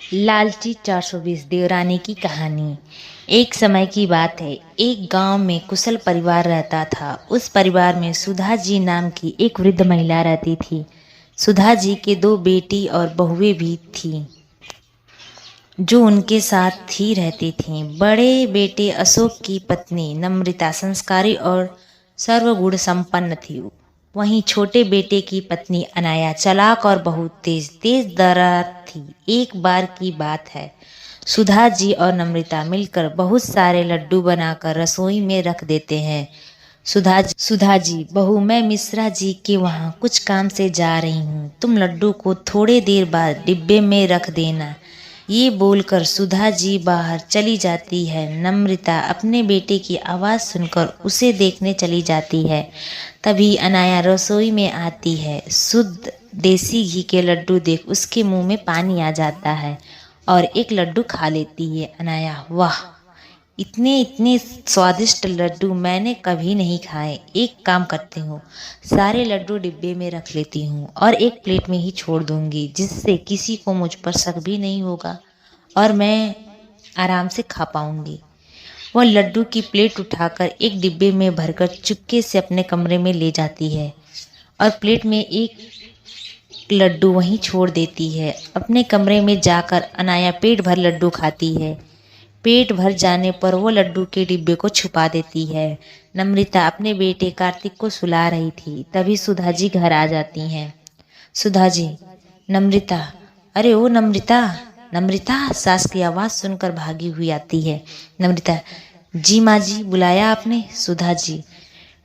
लालची 420 देवरानी की कहानी। एक समय की बात है, एक गांव में कुशल परिवार रहता था। उस परिवार में सुधा जी नाम की एक वृद्ध महिला रहती थी। सुधा जी के 2 बेटी और बहुएं भी थीं, जो उनके साथ ही रहती थीं। बड़े बेटे अशोक की पत्नी नम्रता संस्कारी और सर्वगुण संपन्न थी। वहीं छोटे बेटे की पत्नी अनाया चालाक और बहुत तेज दरार थी। एक बार की बात है, सुधा जी और नम्रता मिलकर बहुत सारे लड्डू बनाकर रसोई में रख देते हैं। सुधा जी, बहू, मैं मिश्रा जी के वहाँ कुछ काम से जा रही हूँ, तुम लड्डू को थोड़े देर बाद डिब्बे में रख देना। ये बोलकर सुधा जी बाहर चली जाती है। नम्रता अपने बेटे की आवाज़ सुनकर उसे देखने चली जाती है। तभी अनाया रसोई में आती है। शुद्ध देसी घी के लड्डू देख उसके मुंह में पानी आ जाता है और एक लड्डू खा लेती है। अनाया, वाह, इतने इतने स्वादिष्ट लड्डू मैंने कभी नहीं खाए। एक काम करती हूँ, सारे लड्डू डिब्बे में रख लेती हूँ और एक प्लेट में ही छोड़ दूंगी, जिससे किसी को मुझ पर शक भी नहीं होगा और मैं आराम से खा पाऊंगी। वह लड्डू की प्लेट उठाकर एक डिब्बे में भरकर चुपके से अपने कमरे में ले जाती है और प्लेट में एक लड्डू वहीं छोड़ देती है। अपने कमरे में जाकर अनाया पेट भर लड्डू खाती है। पेट भर जाने पर वो लड्डू के डिब्बे को छुपा देती है। नम्रता अपने बेटे कार्तिक को सुला रही थी। तभी सुधा जी घर आ जाती हैं। सुधा जी, नम्रता, अरे ओ नम्रता, नम्रता, सास की आवाज़ सुनकर भागी हुई आती है। नम्रता, जी माँ जी, बुलाया आपने? सुधा जी,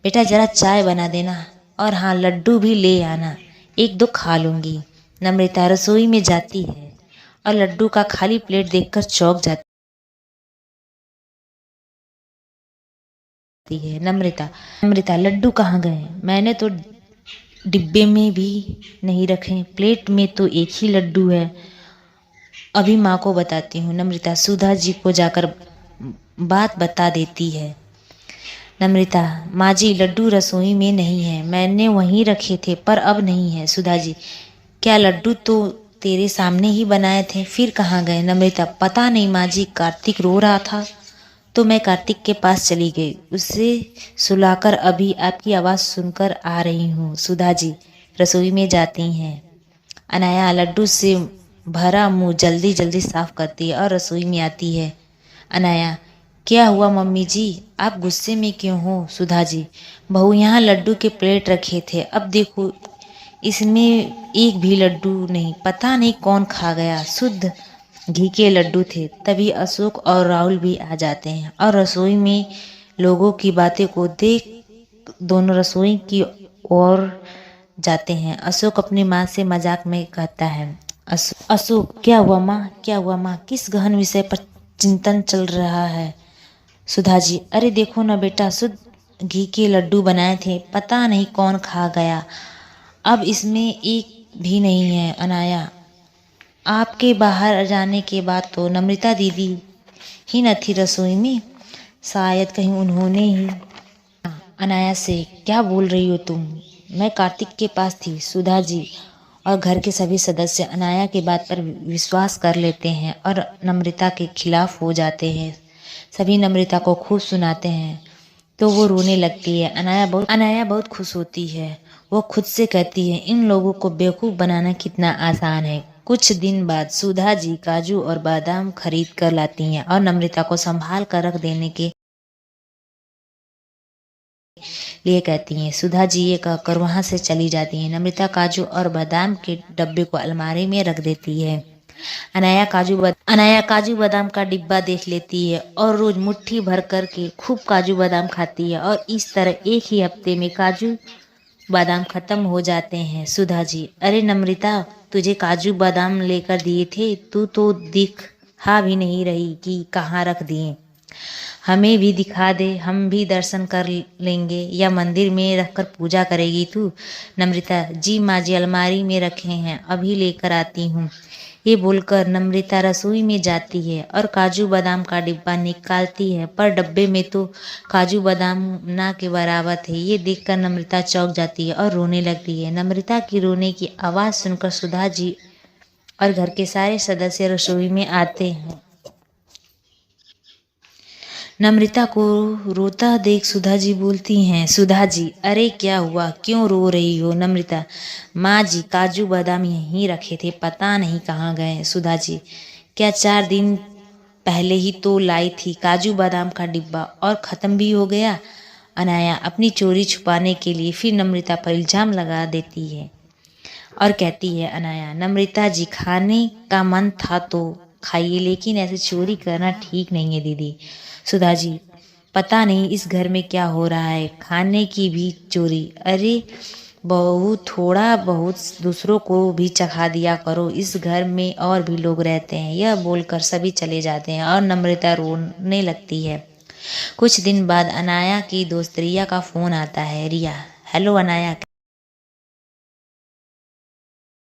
बेटा जरा चाय बना देना और हाँ, लड्डू भी ले आना, 1-2 खा लूँगी। नम्रता रसोई में जाती है और लड्डू का खाली प्लेट देखकर चौंक जाती है। नम्रता, लड्डू कहाँ गए? मैंने तो डिब्बे में भी नहीं रखे, प्लेट में तो एक ही लड्डू है। अभी माँ को बताती हूँ। नम्रता सुधा जी को जाकर बात बता देती है। नम्रता, माँ जी, लड्डू रसोई में नहीं है, मैंने वहीं रखे थे पर अब नहीं है। सुधा जी, क्या लड्डू तो तेरे सामने ही बनाए थे, फिर कहाँ गए? नम्रता, पता नहीं माँ जी, कार्तिक रो रहा था तो मैं कार्तिक के पास चली गई, उसे सुलाकर अभी आपकी आवाज़ सुनकर आ रही हूँ। सुधा जी रसोई में जाती हैं। अनाया लड्डू से भरा मुंह जल्दी जल्दी साफ करती है और रसोई में आती है। अनाया, क्या हुआ मम्मी जी, आप गुस्से में क्यों हो? सुधा जी, बहू, यहाँ लड्डू के प्लेट रखे थे, अब देखो इसमें एक भी लड्डू नहीं, पता नहीं कौन खा गया। शुद्ध घी के लड्डू थे। तभी अशोक और राहुल भी आ जाते हैं और रसोई में लोगों की बातें को देख दोनों रसोई की ओर जाते हैं। अशोक अपनी माँ से मजाक में कहता है, अशोक, क्या हुआ माँ, क्या हुआ माँ, किस गहन विषय पर चिंतन चल रहा है? सुधा जी, अरे देखो ना बेटा, शुद्ध घी के लड्डू बनाए थे, पता नहीं कौन खा गया, अब इसमें एक भी नहीं है। अनाया, आपके बाहर जाने के बाद तो नम्रता दीदी ही न थी रसोई में, शायद कहीं उन्होंने ही। अनाया से, क्या बोल रही हो तुम, मैं कार्तिक के पास थी। सुधा जी और घर के सभी सदस्य अनाया की बात पर विश्वास कर लेते हैं और नम्रता के खिलाफ हो जाते हैं। सभी नम्रता को खूब सुनाते हैं तो वो रोने लगती है। अनाया बहुत खुश होती है। वो खुद से कहती है, इन लोगों को बेवकूफ़ बनाना कितना आसान है। कुछ दिन बाद सुधा जी काजू और बादाम खरीद कर लाती हैं और नम्रता को संभाल कर रख देने के लिए कहती हैं। सुधा जी ये कहकर वहां से चली जाती हैं। नम्रता काजू और बादाम के डब्बे को अलमारी में रख देती है। अनाया काजू बादाम का डिब्बा देख लेती है और रोज मुट्ठी भर करके खूब काजू बादाम खाती है और इस तरह एक ही हफ्ते में काजू बादाम खत्म हो जाते हैं। सुधा जी, अरे नम्रता, तुझे काजू बादाम लेकर दिए थे, तू तो दिखा भी नहीं रही कि कहाँ रख दिए, हमें भी दिखा दे, हम भी दर्शन कर लेंगे, या मंदिर में रखकर पूजा करेगी तू? नम्रता, जी माँ जी, अलमारी में रखे हैं, अभी लेकर आती हूँ। ये बोलकर नम्रता रसोई में जाती है और काजू बादाम का डिब्बा निकालती है, पर डब्बे में तो काजू बादाम ना के बराबर थे। ये देखकर नम्रता चौंक जाती है और रोने लगती है। नम्रता की रोने की आवाज़ सुनकर सुधा जी और घर के सारे सदस्य रसोई में आते हैं। नम्रता को रोता देख सुधा जी बोलती हैं, सुधा जी, अरे क्या हुआ, क्यों रो रही हो? नम्रता, माँ जी, काजू बादाम यहीं रखे थे, पता नहीं कहाँ गए। सुधा जी, क्या 4 दिन पहले ही तो लाई थी काजू बादाम का डिब्बा और ख़त्म भी हो गया। अनाया अपनी चोरी छुपाने के लिए फिर नम्रता पर इल्ज़ाम लगा देती है और कहती है, अनाया, नम्रता जी, खाने का मन था तो खाइए, लेकिन ऐसे चोरी करना ठीक नहीं है दीदी। सुधा जी, पता नहीं इस घर में क्या हो रहा है, खाने की भी चोरी। अरे बहू, थोड़ा बहुत दूसरों को भी चखा दिया करो, इस घर में और भी लोग रहते हैं। यह बोलकर सभी चले जाते हैं और नम्रता रोने लगती है। कुछ दिन बाद अनाया की दोस्त रिया का फ़ोन आता है। रिया, हेलो अनाया,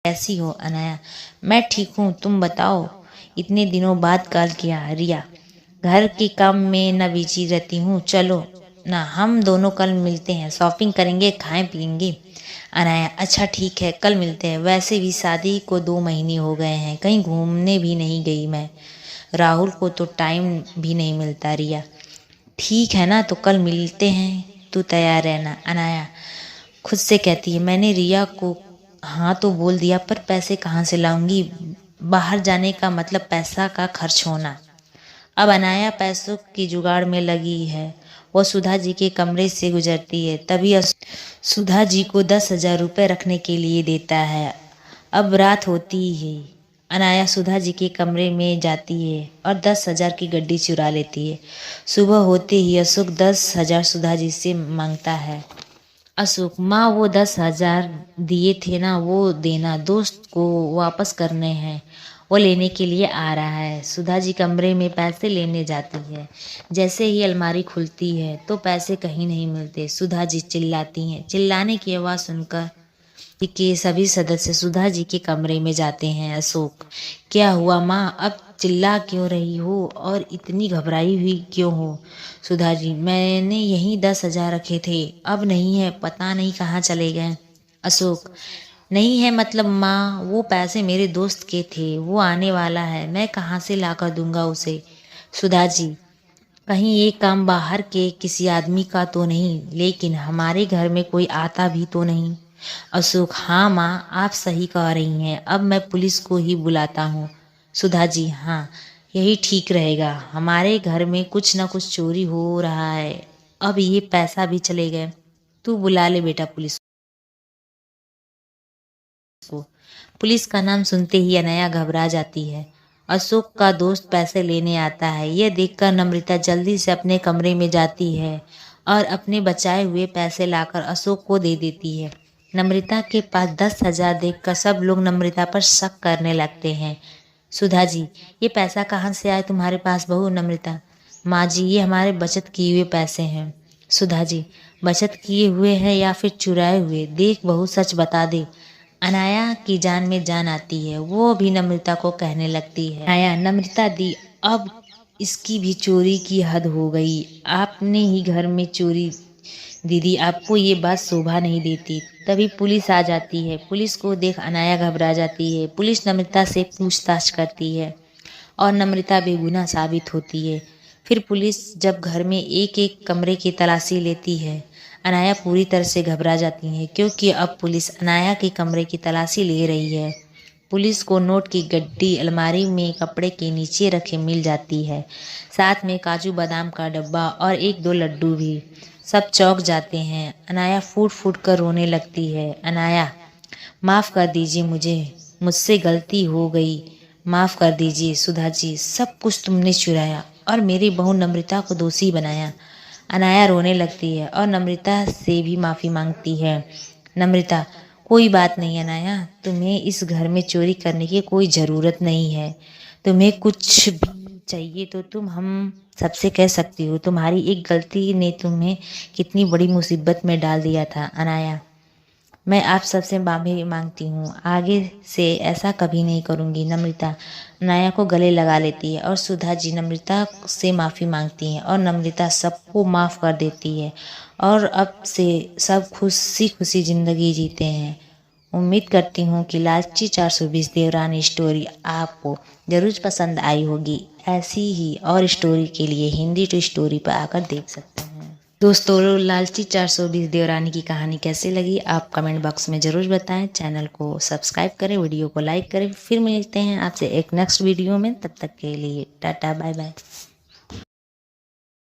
कैसी हो? अनाया, मैं ठीक हूँ, तुम बताओ, इतने दिनों बाद कॉल किया। रिया, घर के काम में न बिजी रहती हूँ, चलो ना हम दोनों कल मिलते हैं, शॉपिंग करेंगे, खाएं पियेंगे। अनाया, अच्छा ठीक है, कल मिलते हैं, वैसे भी शादी को 2 महीने हो गए हैं, कहीं घूमने भी नहीं गई मैं, राहुल को तो टाइम भी नहीं मिलता। रिया, ठीक है ना, तो कल मिलते हैं, तू तैयार रहना। अनाया खुद से कहती है, मैंने रिया को हाँ तो बोल दिया, पर पैसे कहाँ से लाऊंगी? बाहर जाने का मतलब पैसा का खर्च होना। अब अनाया पैसों की जुगाड़ में लगी है। वो सुधा जी के कमरे से गुजरती है, तभी सुधा जी को 10,000 रुपये रखने के लिए देता है। अब रात होती है, अनाया सुधा जी के कमरे में जाती है और 10,000 की गड्डी चुरा लेती है। सुबह होते ही अशोक 10,000 सुधा जी से मांगता है। अशोक, माँ, वो 10,000 दिए थे ना, वो देना, दोस्त को वापस करने हैं, वो लेने के लिए आ रहा है। सुधा जी कमरे में पैसे लेने जाती है। जैसे ही अलमारी खुलती है तो पैसे कहीं नहीं मिलते। सुधा जी चिल्लाती हैं। चिल्लाने की आवाज़ सुनकर के सभी सदस्य सुधा जी के कमरे में जाते हैं। अशोक, क्या हुआ माँ, अब चिल्ला क्यों रही हो और इतनी घबराई हुई क्यों हो? सुधा जी, मैंने यहीं 10,000 रखे थे, अब नहीं है, पता नहीं कहाँ चले गए। अशोक, नहीं है मतलब माँ, वो पैसे मेरे दोस्त के थे, वो आने वाला है, मैं कहाँ से लाकर दूंगा उसे। सुधा जी, कहीं ये काम बाहर के किसी आदमी का तो नहीं, लेकिन हमारे घर में कोई आता भी तो नहीं। अशोक, हाँ माँ, आप सही कह रही हैं, अब मैं पुलिस को ही बुलाता हूँ। सुधा जी, हाँ, यही ठीक रहेगा, हमारे घर में कुछ ना कुछ चोरी हो रहा है, अब ये पैसा भी चले गए, तू बुला ले बेटा पुलिस को। पुलिस का नाम सुनते ही अनया घबरा जाती है। अशोक का दोस्त पैसे लेने आता है। यह देखकर नम्रता जल्दी से अपने कमरे में जाती है और अपने बचाए हुए पैसे लाकर अशोक को दे देती है। नम्रता के पास 10,000 देखकर सब लोग नम्रता पर शक करने लगते हैं। सुधा जी, ये पैसा कहाँ से आया तुम्हारे पास बहू? नम्रता, माँ जी, ये हमारे बचत किए हुए पैसे हैं। सुधा जी, बचत किए हुए हैं या फिर चुराए हुए? देख बहू, सच बता दे। अनाया की जान में जान आती है। वो भी नम्रता को कहने लगती है, अनाया, नम्रता दी, अब इसकी भी चोरी की हद हो गई, आपने ही घर में चोरी। दीदी, आपको ये बात शोभा नहीं देती। तभी पुलिस आ जाती है। पुलिस को देख अनाया घबरा जाती है। पुलिस नम्रता से पूछताछ करती है और नम्रता बेगुनाह साबित होती है। फिर पुलिस जब घर में एक एक कमरे की तलाशी लेती है, अनाया पूरी तरह से घबरा जाती है, क्योंकि अब पुलिस अनाया के कमरे की तलाशी ले रही है। पुलिस को नोट की गड्डी अलमारी में कपड़े के नीचे रखे मिल जाती है, साथ में काजू बादाम का डब्बा और 1-2 लड्डू भी। सब चौंक जाते हैं। अनाया फूट फूट कर रोने लगती है। अनाया, माफ़ कर दीजिए, मुझसे गलती हो गई, माफ़ कर दीजिए। सुधा जी, सब कुछ तुमने चुराया और मेरी बहू नम्रता को दोषी बनाया। अनाया रोने लगती है और नम्रता से भी माफ़ी मांगती है। नम्रता, कोई बात नहीं अनाया, तुम्हें इस घर में चोरी करने की कोई ज़रूरत नहीं है। तुम्हें कुछ भी चाहिए तो तुम हम सबसे कह सकती हो। तुम्हारी एक गलती ने तुम्हें कितनी बड़ी मुसीबत में डाल दिया था। अनाया, मैं आप सबसे माफ़ी मांगती हूँ, आगे से ऐसा कभी नहीं करूँगी। नम्रता अनाया को गले लगा लेती है और सुधा जी नम्रता से माफ़ी मांगती हैं और नम्रता सबको माफ़ कर देती है और अब से सब खुशी खुशी ज़िंदगी जीते हैं। उम्मीद करती हूँ कि लालची 420 देवरानी स्टोरी आपको जरूर पसंद आई होगी। ऐसी ही और स्टोरी के लिए हिंदी टू स्टोरी पर आकर देख सकते हैं। दोस्तों, लालची 420 देवरानी की कहानी कैसी लगी आप कमेंट बॉक्स में ज़रूर बताएं। चैनल को सब्सक्राइब करें, वीडियो को लाइक करें। फिर मिलते हैं आपसे एक नेक्स्ट वीडियो में। तब तक के लिए टाटा बाय बाय।